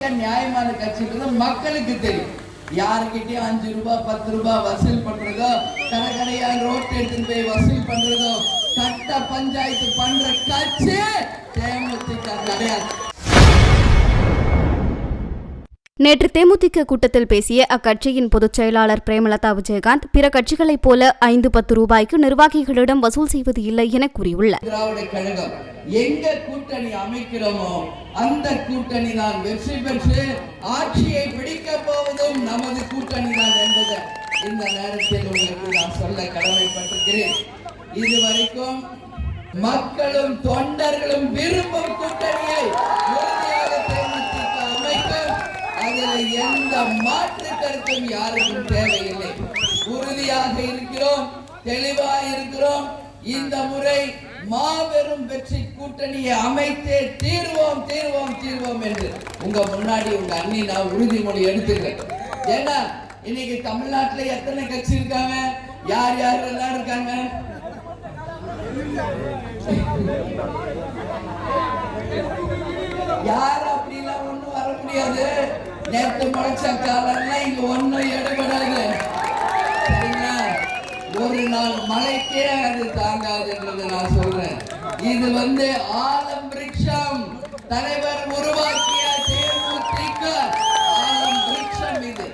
நியாயமான கட்சின்றது மக்களுக்கு தெரியும். யாருக்கிட்டையும் 5 ரூபாய் 10 ரூபாய் வசூல் பண்றதோ, கடைக்கடையா ரோட் எடுத்துட்டு போய் வசூல் பண்றதோ, கட்ட பஞ்சாயத்து பண்ற கட்சி தேமுதிக கிடையாது. நேற்று தேமுதிக கூட்டத்தில் பேசிய அக்கட்சியின் பொதுச் செயலாளர் பிரேமலதா விஜயகாந்த், பிற கட்சிகளைப் போல 5-10 ரூபாய்க்கு நிர்வாகிகளிடம் வசூல் செய்வது இல்லை என கூறியுள்ளார். திராவிட கழகம் எங்க கூட்டணி அமைக்கிறோமோ அந்த கூட்டணி தான் வெற்றி பெற்று ஆட்சியை பிடிக்க போவதும் நமது கூட்டணி தான் என்பதை இந்த நேரத்தில் உங்களுக்கு நான் சொல்ல கடமைப்பட்டிருக்கிறேன். இதுவரைக்கும் மக்களும் தொண்டர்களும் விரும்பும் கூட்டணியை உறுதியாக தேமுதிக அமைக்கும். அதில் எந்த மாற்று கருத்தும் யாருக்கும் தேவையில்லை. உறுதியாக இருக்கிறோம், தெளிவாக இருக்கிறோம். இந்த முறை மாபெரும் வெற்றி கூட்டணியை அமைத்தே தீர்வோம் தீர்வோம் தீர்வோம் என்று உங்க முன்னாடி உங்க அண்ணி நான் உறுதிமொழி எடுத்துக்கிறேன். ஏன்னா இன்னைக்கு தமிழ்நாட்டில் எத்தனை கட்சி இருக்காங்க, யார் யார் எல்லாம் இருக்காங்க? யாரும் அப்படிலாம் ஒண்ணும் வர முடியாது. நேற்று முளைச்ச காலம்லாம் இங்க ஒன்னும் எடுபடாது. சரிங்களா? ஒரு நாள் மழைக்கே அது தாங்காது என்றது நான் சொல்றேன். இது ஆலம் விருட்சம், தலைவர் உருவாக்கிய தேமுதிக ஆலம் விருட்சம். இது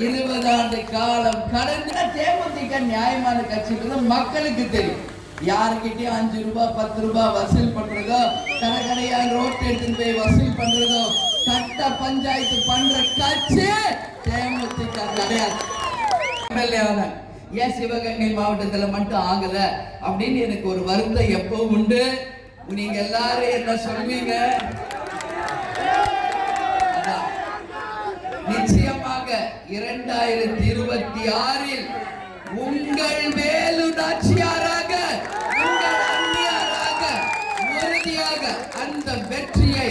20 ஆண்டு காலம் கடந்த தேமுதிக நியாயமான கட்சின்றது மக்களுக்கு தெரியும். யாருக்கிட்டையும் 5 ரூபாய் 10 ரூபாய் வசூல் பண்றதோ, கடைக்கடையா ரோட் எடுத்துட்டு போய் வசூல் பண்றதோ, கட்ட பஞ்சாயத்து பண்ற கட்சி தேமுதிக கிடையாது. ஏன் சிவகங்கை மாவட்டத்துல மட்டும் ஆகல அப்படின்னு எனக்கு ஒரு வருத்தம் எப்போ உண்டு. நீங்க எல்லாரும் என்ன சொல்வீங்க? நிச்சயமாக 2026 உங்கள் வேலு நாச்சியாராக, உங்கள் அந்நியாராக உறுதியாக அந்த வெற்றியை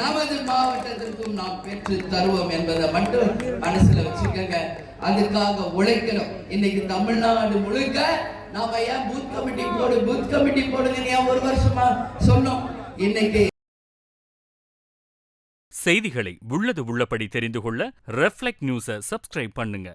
நமது மாவட்டத்திற்கும் நாம் பெற்று தருவோம் என்பதை மட்டும் மனசுல வச்சுக்கோங்க. அதுக்காக உழைக்கணும். இன்னைக்கு தமிழ்நாடு முழுக்க நாம ஏன் பூத் கமிட்டி போடுங்க ஒரு வருஷமா சொன்னோம். இன்னைக்கு செய்திகளை உள்ளது உள்ளபடி தெரிந்து கொள்ள ரெஃப்ளெக்ட் நியூஸை சப்ஸ்கிரைப் பண்ணுங்க.